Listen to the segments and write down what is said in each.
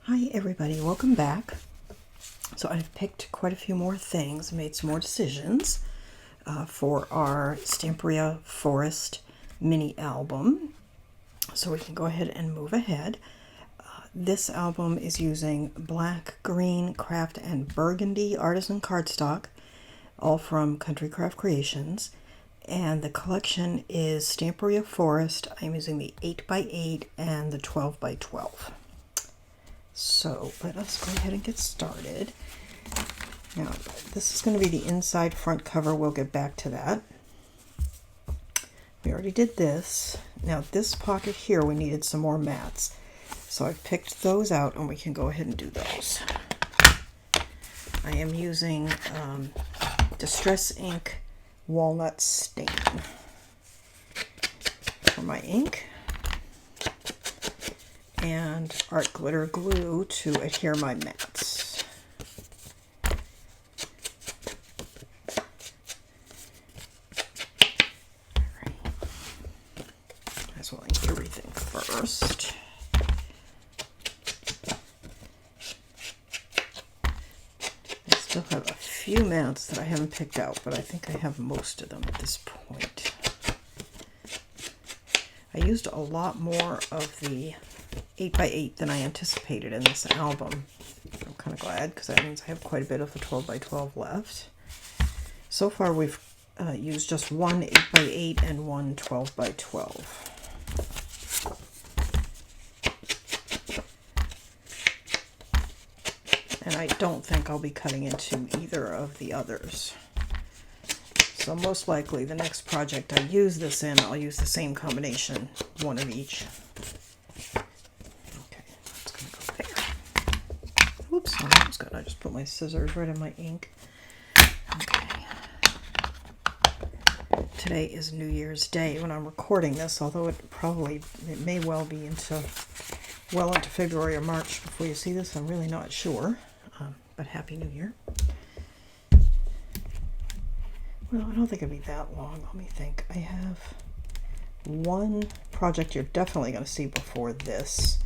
Hi everybody, welcome back. So I've picked quite a few more things, made some more decisions for our Stamperia Forest mini album. So we can go ahead and move ahead. This album is using black, green, craft, and burgundy artisan cardstock, all from Country Craft Creations. And the collection is Stamperia Forest. I'm using the 8x8 and the 12x12. So let us go ahead and get started. Now, this is going to be the inside front cover. We'll get back to that. We already did this. Now, this pocket here, we needed some more mats. So I've picked those out, and we can go ahead and do those. I am using Distress Ink Walnut Stain for my ink, and art glitter glue to adhere my mats. Alright. As well, ink everything first. I still have a few mats that I haven't picked out, but I think I have most of them at this point. I used a lot more of the 8x8 than I anticipated in this album. I'm kind of glad, because that means I have quite a bit of the 12x12 left. So far we've used just one 8x8 and one 12x12. And I don't think I'll be cutting into either of the others. So most likely the next project I use this in, I'll use the same combination, one of each. Oops, oh, that was good. I just put my scissors right in my ink. Okay. Today is New Year's Day when I'm recording this, although it may well be well into February or March before you see this. I'm really not sure. But Happy New Year. Well, I don't think it'll be that long. Let me think. I have one project you're definitely going to see before this.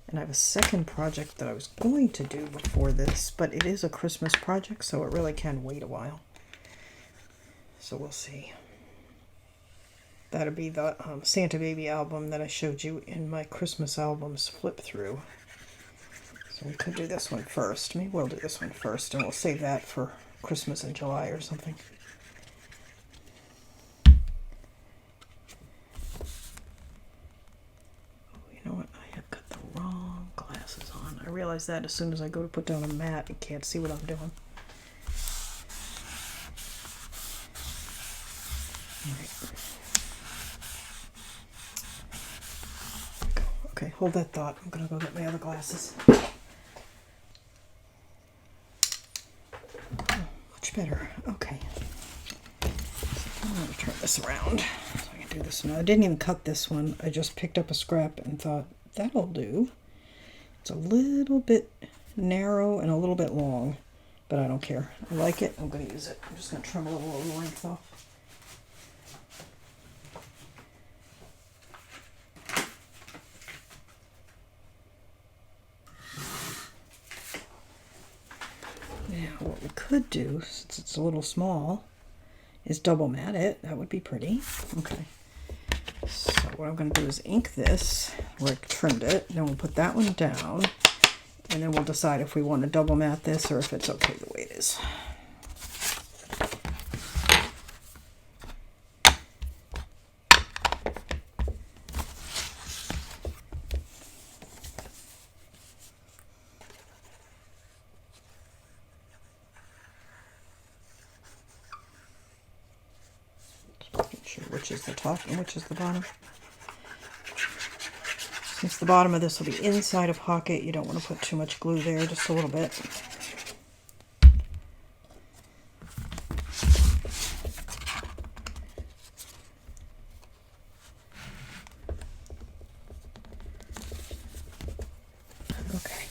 And I have a second project that I was going to do before this, but it is a Christmas project, so it really can wait a while. So we'll see. That'll be the Santa Baby album that I showed you in my Christmas albums flip through. So we could do this one first. Maybe we'll do this one first, and we'll save that for Christmas in July or something. I realize that as soon as I go to put down a mat, you can't see what I'm doing. All right. Okay, hold that thought. I'm gonna go get my other glasses. Oh, much better. Okay. I'm gonna turn this around so I can do this one. I didn't even cut this one. I just picked up a scrap and thought, that'll do. It's a little bit narrow and a little bit long, but I don't care. I like it. I'm going to use it. I'm just going to trim a little of the length off. Now, what we could do, since it's a little small, is double mat it. That would be pretty. Okay. So what I'm going to do is ink this where I trimmed it. Then we'll put that one down. And then we'll decide if we want to double mat this or if it's okay the way it is. Just making sure which is the top and which is the bottom. Since the bottom of this will be inside a pocket, you don't want to put too much glue there, just a little bit. Okay,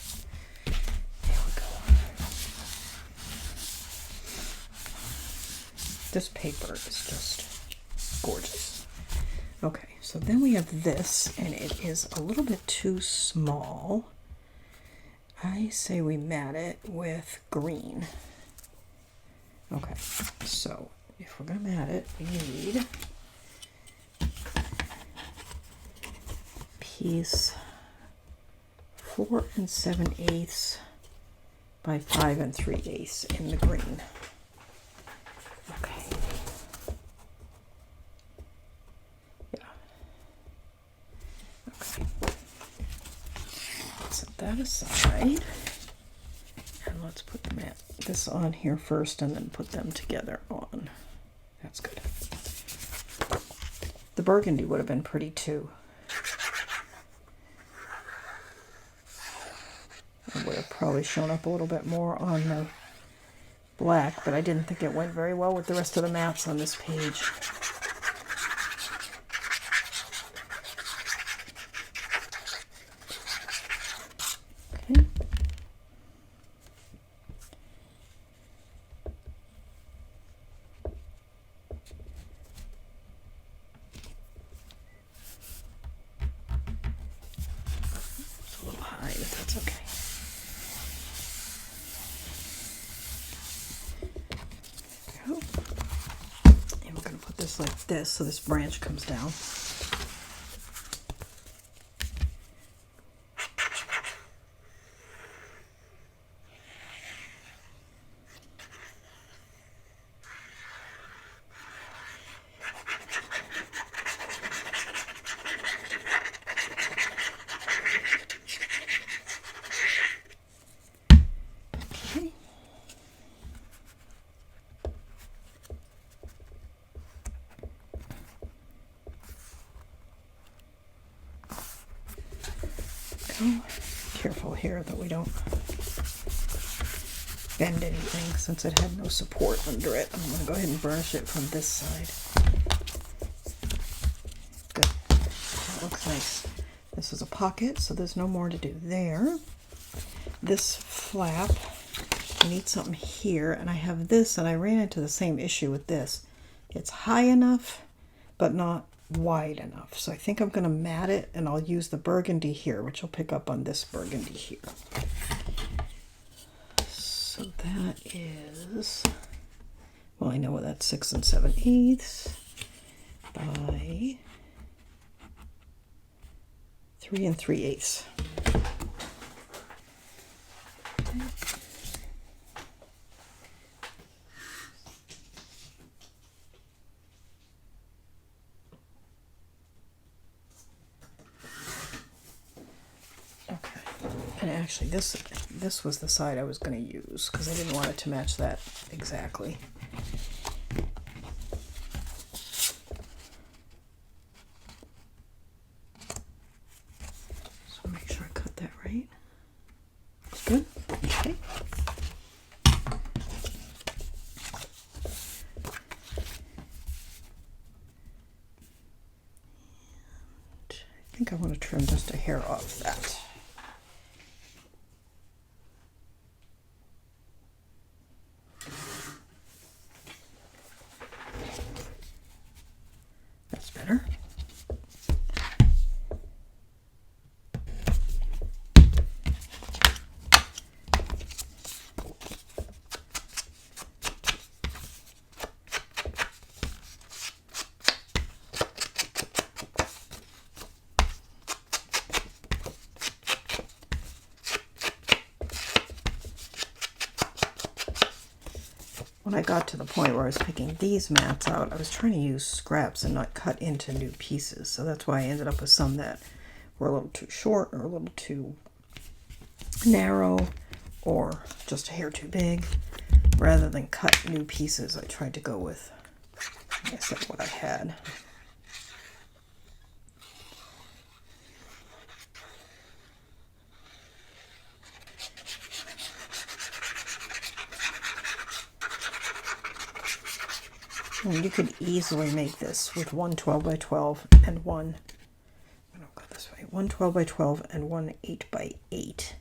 here we go. This paper is just gorgeous. Okay, so then we have this, and it is a little bit too small. I say we mat it with green. Okay, so if we're gonna mat it, we need piece 4 7/8 by 5 3/8 in the green. Okay. Yeah. Okay. Set that aside. And let's put this on here first and then put them together on. That's good. The burgundy would have been pretty too. It would have probably shown up a little bit more on the black, but I didn't think it went very well with the rest of the mats on this page. Okay. It's a little high, but that's okay. And we're going to put this like this so this branch comes down. Careful here that we don't bend anything since it had no support under it. I'm going to go ahead and burnish it from this side. Good. That looks nice. This is a pocket, so there's no more to do there. This flap, I need something here, and I have this, and I ran into the same issue with this. It's high enough, but not wide enough. So I think I'm going to mat it, and I'll use the burgundy here, which will pick up on this burgundy here. So that is, well, I know what that's 6 7/8 by 3 3/8. And actually, this was the side I was going to use because I didn't want it to match that exactly. So make sure I cut that right. Good. Okay. And I think I want to trim just a hair off that. Better. When I got to the point where I was picking these mats out, I was trying to use scraps and not cut into new pieces. So that's why I ended up with some that were a little too short or a little too narrow or just a hair too big. Rather than cut new pieces, I tried to go with, I guess, that's what I had. And you could easily make this with one 12 by 12 and one, I don't go this way, one 12 by 12 and one 8 by 8.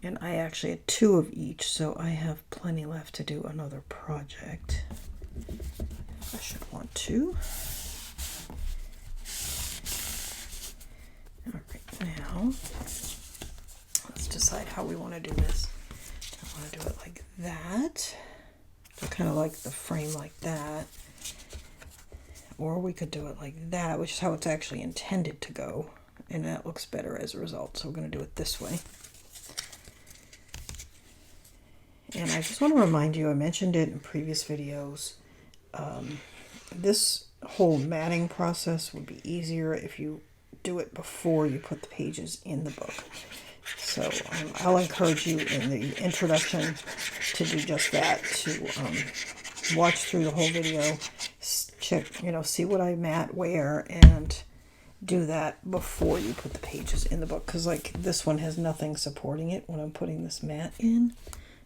And I actually had 2 of each, so I have plenty left to do another project. I should want to. All right, now let's decide decide how we want to do this. I want to do it like that. So kind of like the frame like that. Or we could do it like that, which is how it's actually intended to go. And that looks better as a result. So we're going to do it this way. And I just want to remind you, I mentioned it in previous videos. This whole matting process would be easier if you do it before you put the pages in the book. So I'll encourage you in the introduction to do just that, to watch through the whole video, check, see what I mat where, and do that before you put the pages in the book. Because like this one has nothing supporting it when I'm putting this mat in,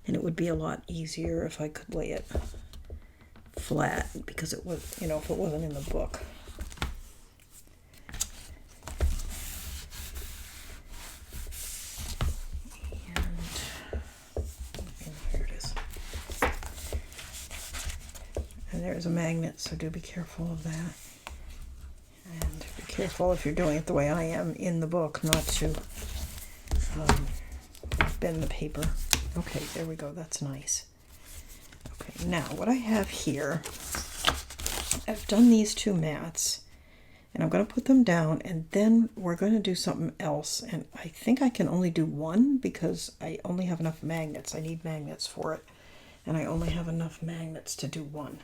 and it would be a lot easier if I could lay it flat, because it was, if it wasn't in the book. And there's a magnet, so do be careful of that. And be careful if you're doing it the way I am in the book, not to bend the paper. Okay, there we go. That's nice. Okay, now what I have here, I've done these two mats, and I'm going to put them down, and then we're going to do something else. And I think I can only do one because I only have enough magnets. I need magnets for it, and I only have enough magnets to do one.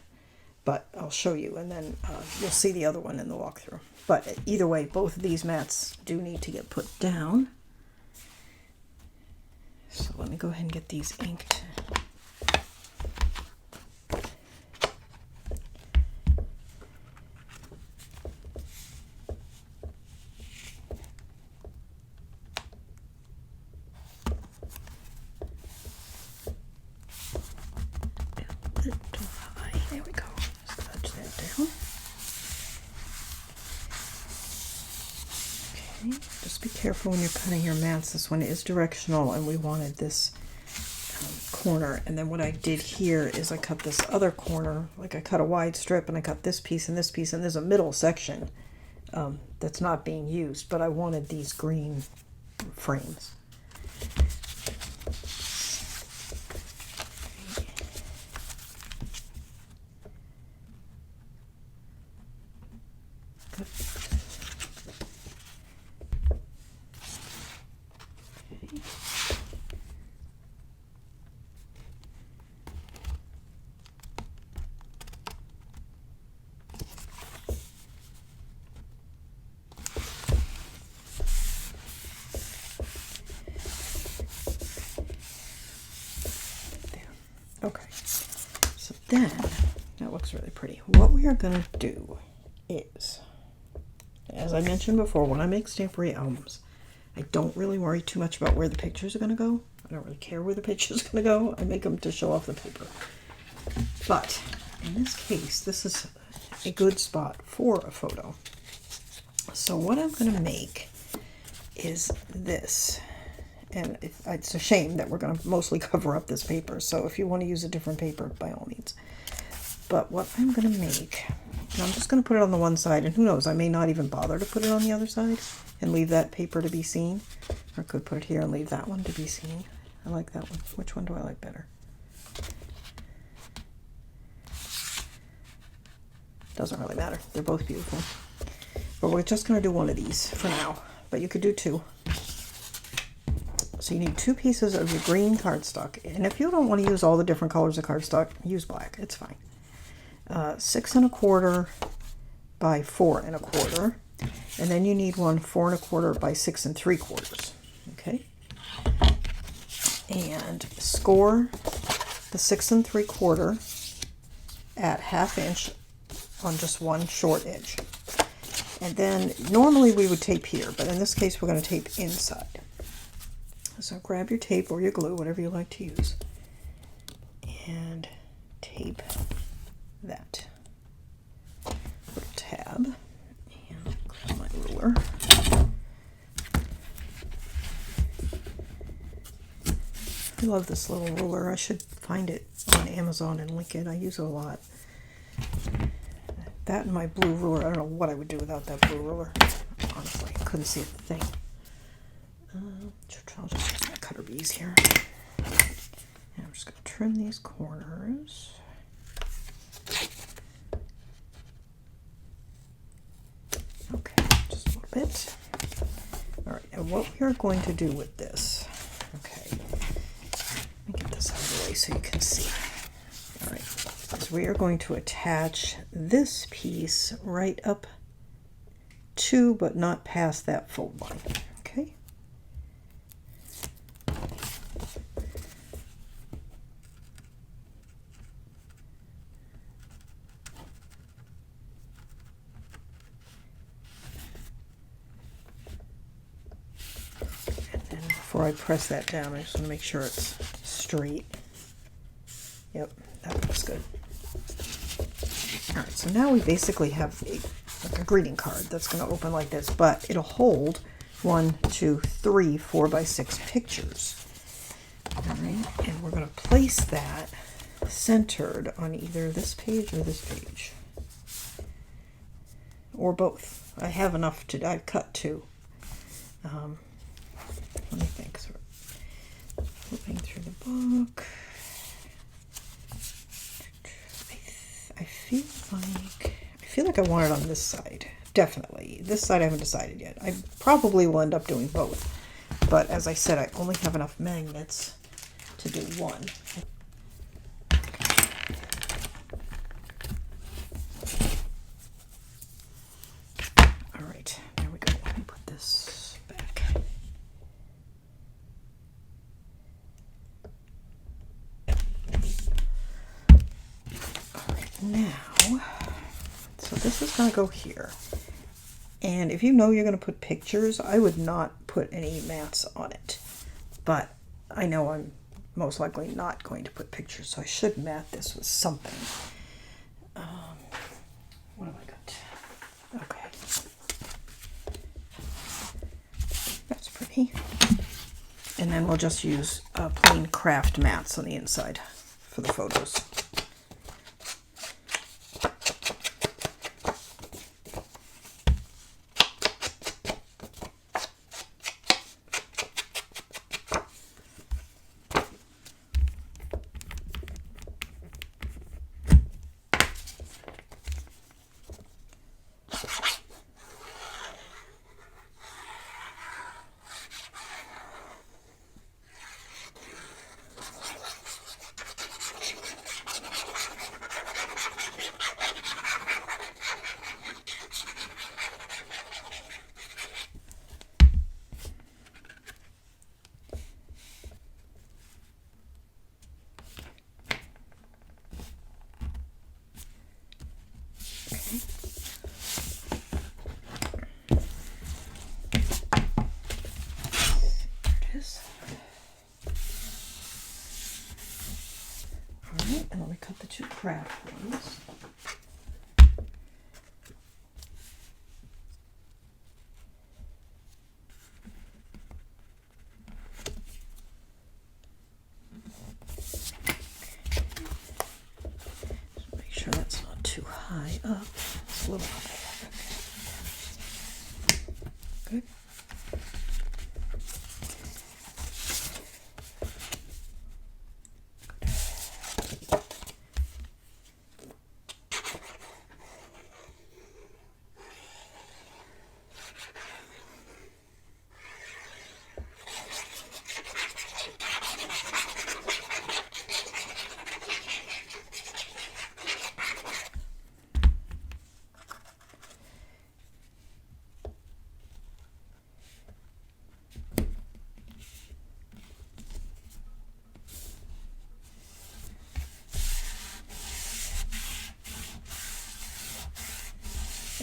But I'll show you, and then you'll see the other one in the walkthrough. But either way, both of these mats do need to get put down. So let me go ahead and get these inked. There we go. Scratch that down. Okay, just be careful when you're cutting your mats. This one is directional, and we wanted this corner. And then what I did here is I cut this other corner, like I cut a wide strip, and I cut this piece and this piece, and there's a middle section that's not being used, but I wanted these green frames. Okay, so then, that looks really pretty. What we are going to do is, as I mentioned before, when I make Stamperia albums, I don't really worry too much about where the pictures are going to go. I don't really care where the pictures are going to go. I make them to show off the paper. But in this case, this is a good spot for a photo. So what I'm going to make is this. And it's a shame that we're going to mostly cover up this paper. So if you want to use a different paper, by all means. But what I'm going to make, and I'm just going to put it on the one side. And who knows, I may not even bother to put it on the other side and leave that paper to be seen. Or I could put it here and leave that one to be seen. I like that one. Which one do I like better? Doesn't really matter. They're both beautiful. But we're just going to do one of these for now. But you could do two. So you need 2 pieces of your green cardstock. And if you don't want to use all the different colors of cardstock, use black. It's fine. 6 1/4 by 4 1/4. And then you need one 4 1/4 by 6 3/4. Okay? And score the 6 3/4 at 1/2 inch on just one short edge. And then normally we would tape here, but in this case we're going to tape inside. So grab your tape or your glue, whatever you like to use, and tape that little tab. And grab my ruler. I love this little ruler. I should find it on Amazon and link it. I use it a lot. That and my blue ruler. I don't know what I would do without that blue ruler. Honestly, couldn't see a thing. I'll just use my cutter easier. And I'm just going to trim these corners. Okay, just a little bit. All right, and what we are going to do with this, okay, let me get this out of the way so you can see. All right, is we are going to attach this piece right up to, but not past that fold line, okay? Before I press that down, I just want to make sure it's straight. Yep, that looks good. All right, so now we basically have like a greeting card that's going to open like this, but it'll hold 1, 2, 3 4x6 pictures. All right, and we're going to place that centered on either this page or this page, or both. I have enough to, I've cut 2. Let me think. So we're flipping through the book. I feel like I want it on this side. Definitely. This side I haven't decided yet. I probably will end up doing both. But as I said, I only have enough magnets to do one. All right, there we go. Let me put this back. All right, now, so this is going to go here. And if you know you're going to put pictures, I would not put any mats on it. But I know I'm most likely not going to put pictures, so I should mat this with something. What have I got? Okay. That's pretty. And then we'll just use plain craft mats on the inside for the photos. And let me cut the 2 craft ones. Just make sure that's not too high up. It's a little high. Okay. Good.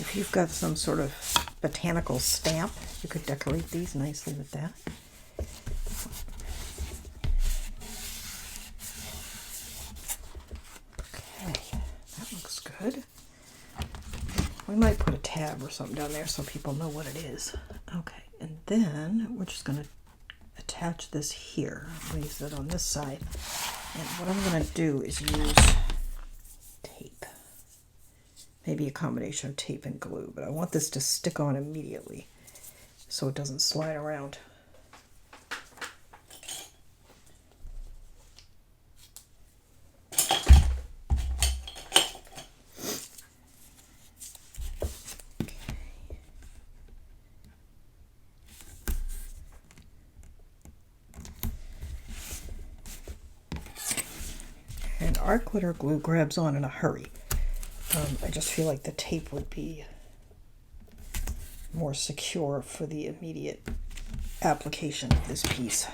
If you've got some sort of botanical stamp, you could decorate these nicely with that. Okay, that looks good. We might put a tab or something down there so people know what it is. Okay, and then we're just going to attach this here. I'm going to use it on this side. And what I'm going to do is use tape. Maybe a combination of tape and glue, but I want this to stick on immediately so it doesn't slide around. art glitter glue grabs on in a hurry. I just feel like the tape would be more secure for the immediate application of this piece.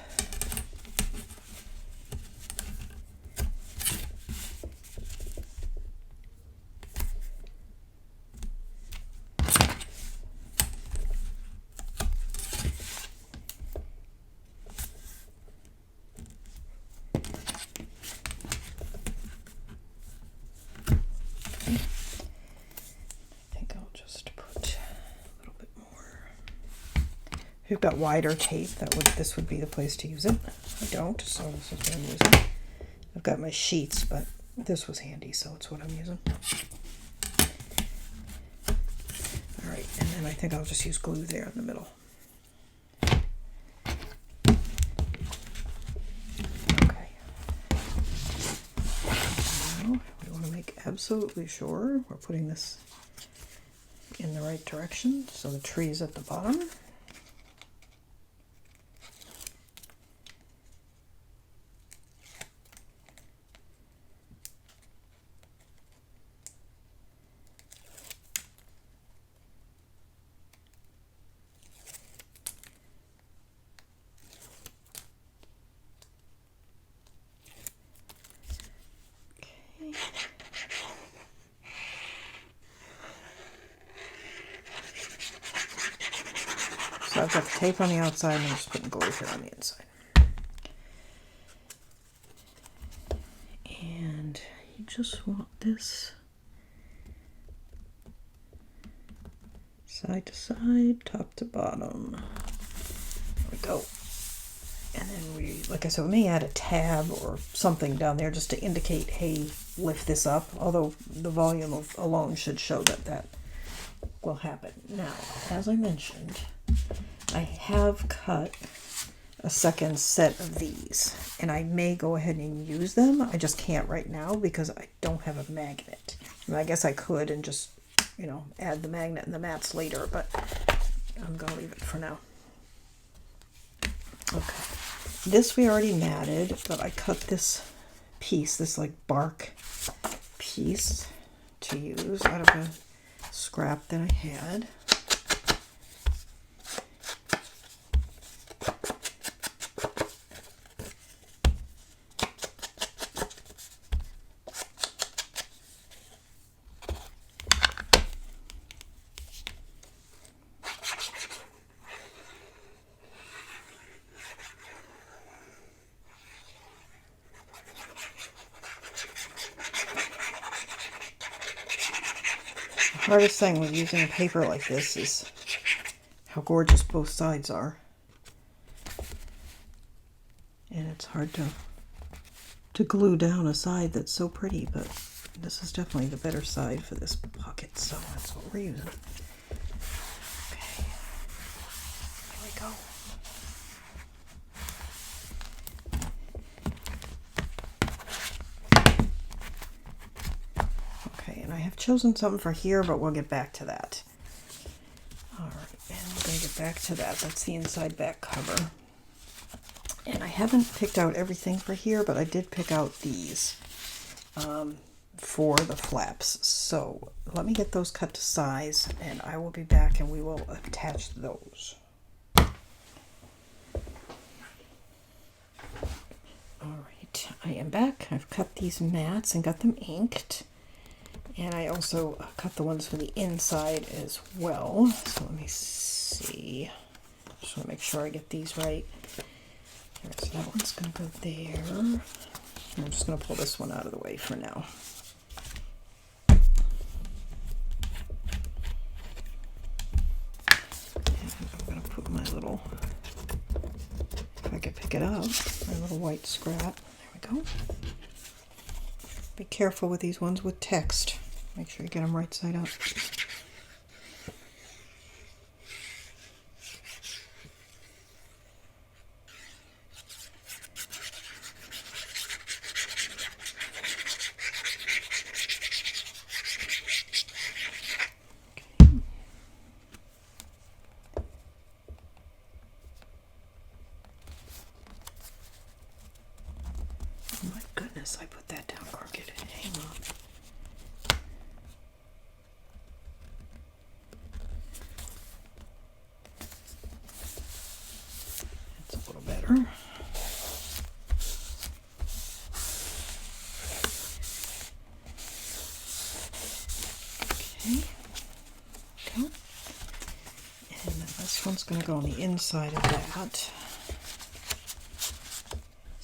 If you've got wider tape, this would be the place to use it. I don't, so this is what I'm using. I've got my sheets, but this was handy, so it's what I'm using. All right, and then I think I'll just use glue there in the middle. Okay. Now we want to make absolutely sure we're putting this in the right direction, so the tree is at the bottom. So I've got the tape on the outside and I'm just putting glue here on the inside. And you just want this side to side, top to bottom. There we go. And then we, like I said, we may add a tab or something down there just to indicate, hey, lift this up. Although the volume alone should show that that will happen. Now, as I mentioned, I have cut a second set of these, and I may go ahead and use them. I just can't right now because I don't have a magnet. I guess I could and just, you know, add the magnet and the mats later, but I'm going to leave it for now. Okay. This we already matted, but I cut this piece, this like bark piece to use out of a scrap that I had. The hardest thing with using a paper like this is how gorgeous both sides are. And it's hard to glue down a side that's so pretty, but this is definitely the better side for this pocket, so that's what we're using. Okay, here we go. And I have chosen something for here, but we'll get back to that. All right, and we're going to get back to that. That's the inside back cover. And I haven't picked out everything for here, but I did pick out these for the flaps. So let me get those cut to size, and I will be back and we will attach those. All right, I am back. I've cut these mats and got them inked. And I also cut the ones for the inside as well. So let me see. Just want to make sure I get these right. All right, so that one's going to go there. I'm just going to pull this one out of the way for now. And I'm going to put my little, if I could pick it up, my little white scrap. There we go. Be careful with these ones with text. Make sure you get them right side up. Oh my goodness. goodness, I put that down crooked. Hang on. That's a little better. Okay. Okay. And then this one's going to go on the inside of that. Let's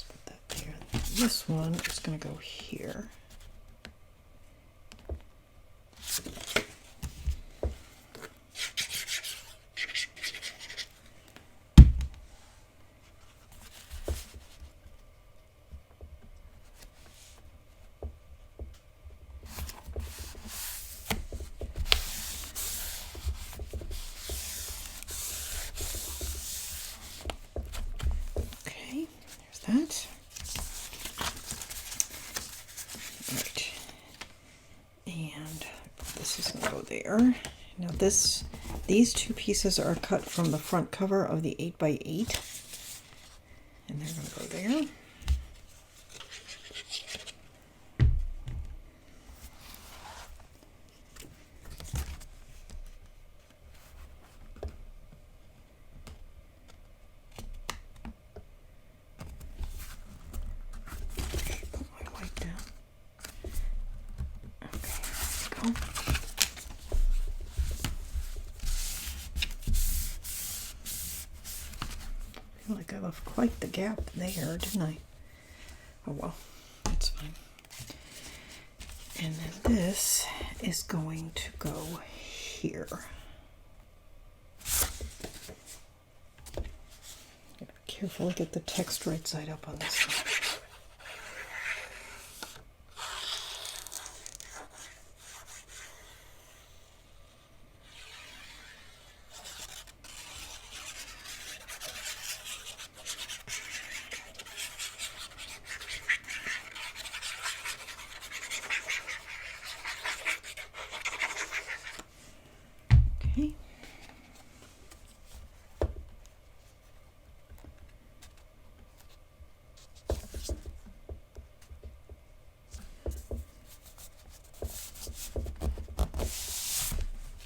put that there. This one is going to go here. That. Right. And this is going to go there. Now these two pieces are cut from the front cover of the 8x8. And they're going to go there. I feel like I left quite the gap there, didn't I? Oh well, that's fine. And then this is going to go here. Carefully get the text right side up on this one. Okay.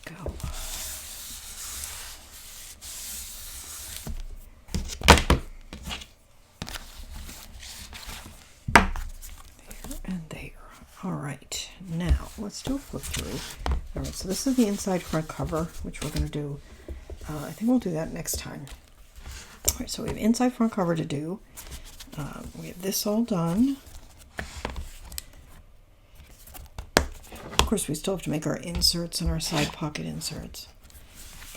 Go. There and there. All right. Now let's do a flip through. All right. So this is the inside front cover, which we're going to do. I think we'll do that next time. All right. So we have inside front cover to do. We have this all done. Of course, we still have to make our inserts and our side pocket inserts.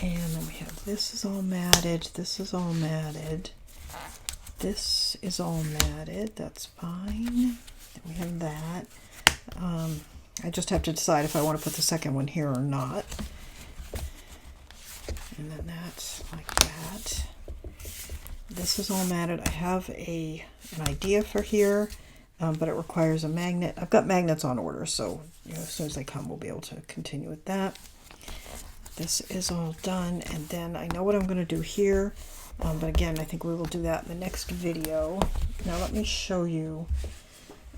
And then we have this is all matted. This is all matted. This is all matted. That's fine. Then we have that. I just have to decide if I want to put the second one here or not. And then that's like that. This is all matted. I have an idea for here, but it requires a magnet. I've got magnets on order, so as soon as they come, we'll be able to continue with that. This is all done, and then I know what I'm going to do here, but again, I think we will do that in the next video. Now let me show you.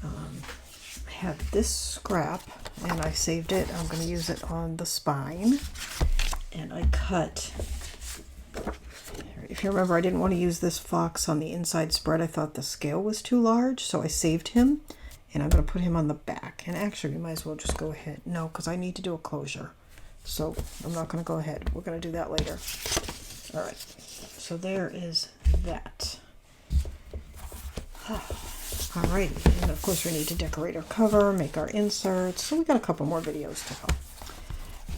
I have this scrap, and I saved it. I'm going to use it on the spine, and I cut. If you remember, I didn't want to use this fox on the inside spread. I thought the scale was too large, so I saved him, and I'm going to put him on the back. And actually, we might as well just go ahead. No, because I need to do a closure. So I'm not going to go ahead. We're going to do that later. All right. So there is that. All right. And of course, we need to decorate our cover, make our inserts. So we got a couple more videos to go.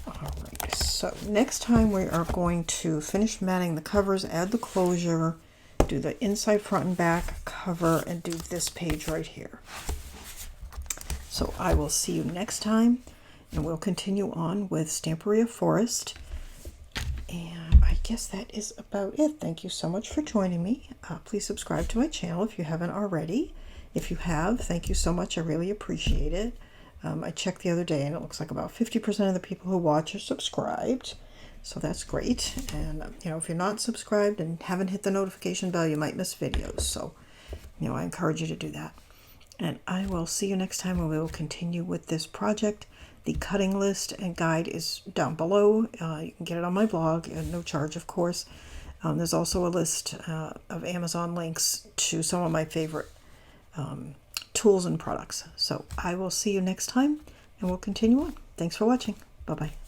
All right. So next time we are going to finish matting the covers, add the closure, do the inside, front, and back cover, and do this page right here. So I will see you next time, and we'll continue on with Stamperia Forest. And I guess that is about it. Thank you so much for joining me. Please subscribe to my channel if you haven't already. If you have, thank you so much. I really appreciate it. I checked the other day, and it looks like about 50% of the people who watch are subscribed. So that's great. And, if you're not subscribed and haven't hit the notification bell, you might miss videos. So, I encourage you to do that. And I will see you next time when we will continue with this project. The cutting list and guide is down below. You can get it on my blog at no charge, of course. There's also a list of Amazon links to some of my favorite tools and products. So I will see you next time, and we'll continue on. Thanks for watching. Bye-bye.